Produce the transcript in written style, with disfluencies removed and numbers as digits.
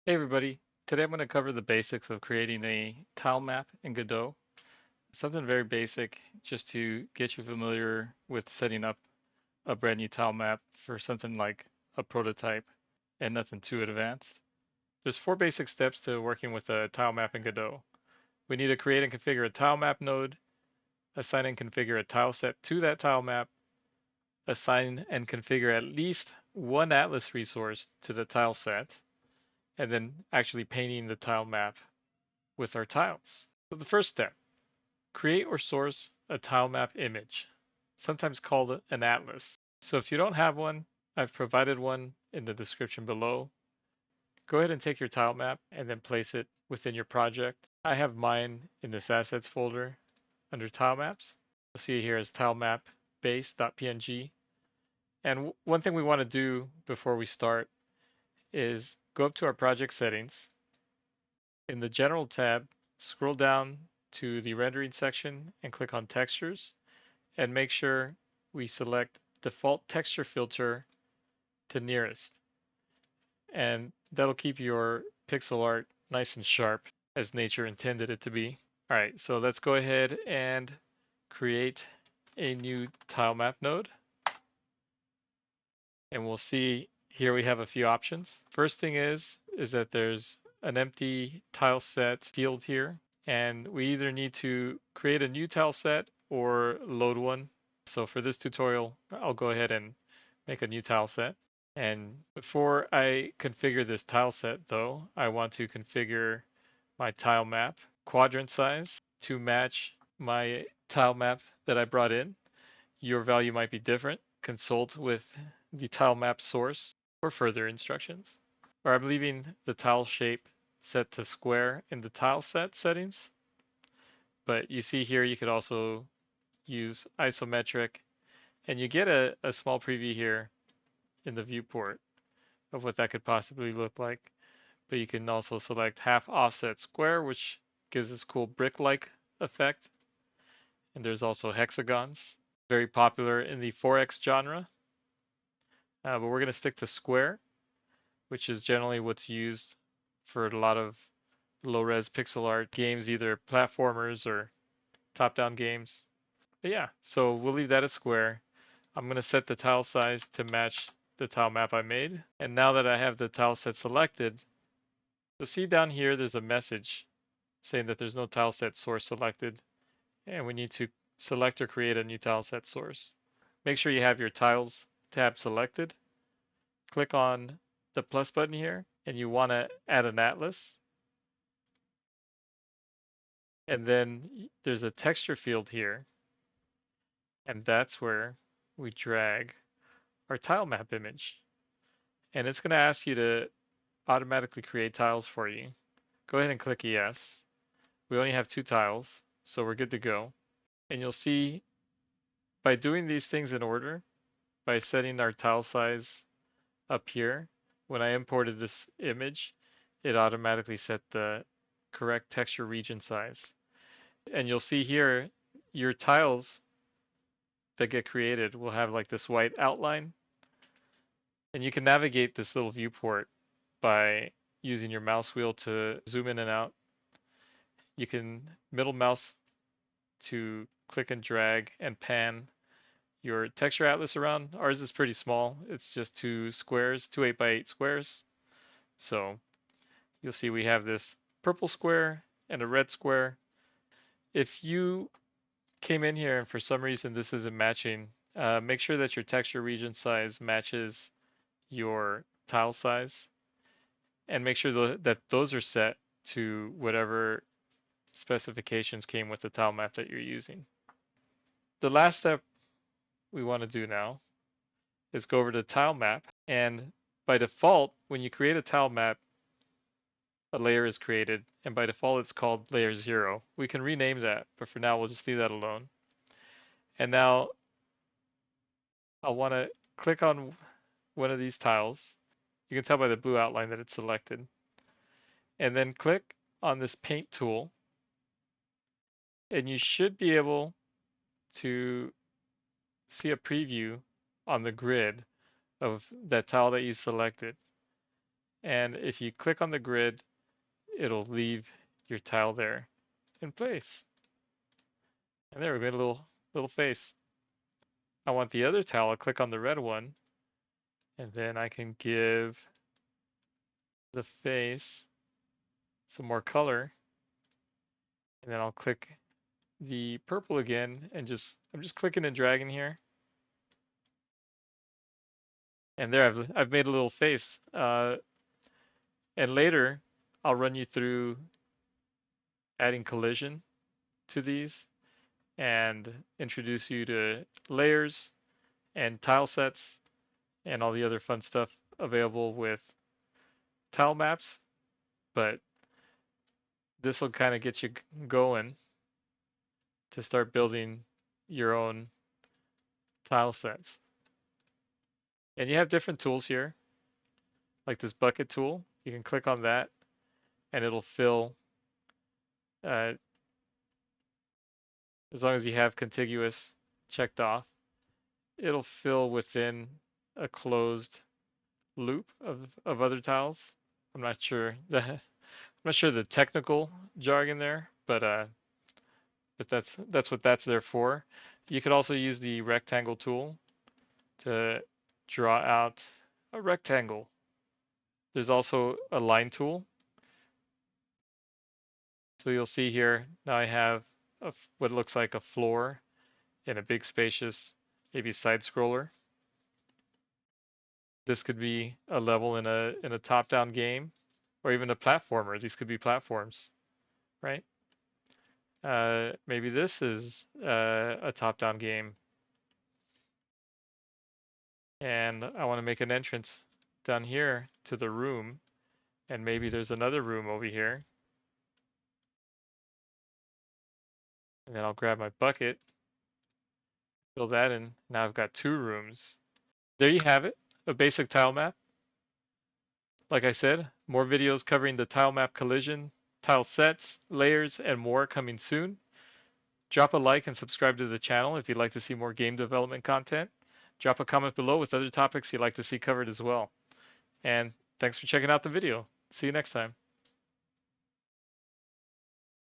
Hey everybody, today I'm going to cover the basics of creating a tile map in Godot. Something very basic just to get you familiar with setting up a brand new tile map for something like a prototype and nothing too advanced. There's 4 basic steps to working with a tile map in Godot. We need to create and configure a TileMap node, assign and configure a tile set to that tile map, assign and configure at least one atlas resource to the tile set, and then actually painting the tile map with our tiles. So the first step, create or source a tile map image, sometimes called an atlas. So if you don't have one, I've provided one in the description below. Go ahead and take your tile map and then place it within your project. I have mine in this assets folder under tile maps. You'll see it here as tilemap base.png. And one thing we want to do before we start is go up to our project settings. In the General tab, scroll down to the rendering section and click on textures and make sure we select default texture filter to nearest. And that'll keep your pixel art nice and sharp as nature intended it to be. All right, so let's go ahead and create a new TileMap node. And we'll see here we have a few options. First thing is that there's an empty tile set field here, and we either need to create a new tile set or load one. So for this tutorial, I'll go ahead and make a new tile set. And before I configure this tile set though, I want to configure my tile map quadrant size to match my tile map that I brought in. Your value might be different. Consult with the tile map source for further instructions. Or I'm leaving the tile shape set to square in the tile set settings. But you see here you could also use isometric, and you get a small preview here in the viewport of what that could possibly look like. But you can also select half offset square, which gives this cool brick-like effect. And there's also hexagons, very popular in the 4X genre. But we're going to stick to square, which is generally what's used for a lot of low-res pixel art games, either platformers or top-down games. But yeah, so we'll leave that as square. I'm going to set the tile size to match the tile map I made. And now that I have the tile set selected, you'll see down here there's a message saying that there's no tile set source selected, and we need to select or create a new tile set source. Make sure you have your tiles tab selected. Click on the plus button here, and you want to add an atlas. And then there's a texture field here, and that's where we drag our tile map image. And it's going to ask you to automatically create tiles for you. Go ahead and click yes. We only have 2 tiles, so we're good to go. And you'll see by doing these things in order, by setting our tile size up here, when I imported this image, it automatically set the correct texture region size. And you'll see here, your tiles that get created will have like this white outline. And you can navigate this little viewport by using your mouse wheel to zoom in and out. You can middle mouse to click and drag and pan your texture atlas around. Ours is pretty small. It's just 2 squares, 2 8x8 squares. So you'll see we have this purple square and a red square. If you came in here and for some reason this isn't matching, make sure that your texture region size matches your tile size, and make sure that those are set to whatever specifications came with the tile map that you're using. The last step we want to do now is go over to tile map, and by default, when you create a tile map, a layer is created, and by default it's called layer 0. We can rename that, but for now we'll just leave that alone. And now I'll want to click on one of these tiles. You can tell by the blue outline that it's selected. And then click on this paint tool, and you should be able to see a preview on the grid of that tile that you selected. And if you click on the grid, it'll leave your tile there in place. And there we go, a little face. I want the other tile, I'll click on the red one, and then I can give the face some more color. And then I'll click the purple again and I'm just clicking and dragging here. And there I've made a little face. And later I'll run you through adding collision to these and introduce you to layers and tile sets and all the other fun stuff available with tile maps. But this will kind of get you going to start building your own tile sets. And you have different tools here, like this bucket tool. You can click on that and it'll fill, uh, as long as you have contiguous checked off, it'll fill within a closed loop of other tiles. I'm not sure I'm not sure the technical jargon there, but that's what that's there for. You could also use the rectangle tool to draw out a rectangle. There's also a line tool. So you'll see here, now I have what looks like a floor in a big spacious, maybe side scroller. This could be a level in a top-down game, or even a platformer. These could be platforms, right? Maybe this is a top-down game, and I want to make an entrance down here to the room, and maybe there's another room over here. And then I'll grab my bucket, fill that in. Now I've got 2 rooms. There you have it, a basic tile map. Like I said, more videos covering the tile map collision, tile sets, layers, and more coming soon. Drop a like and subscribe to the channel if you'd like to see more game development content. Drop a comment below with other topics you'd like to see covered as well. And thanks for checking out the video. See you next time.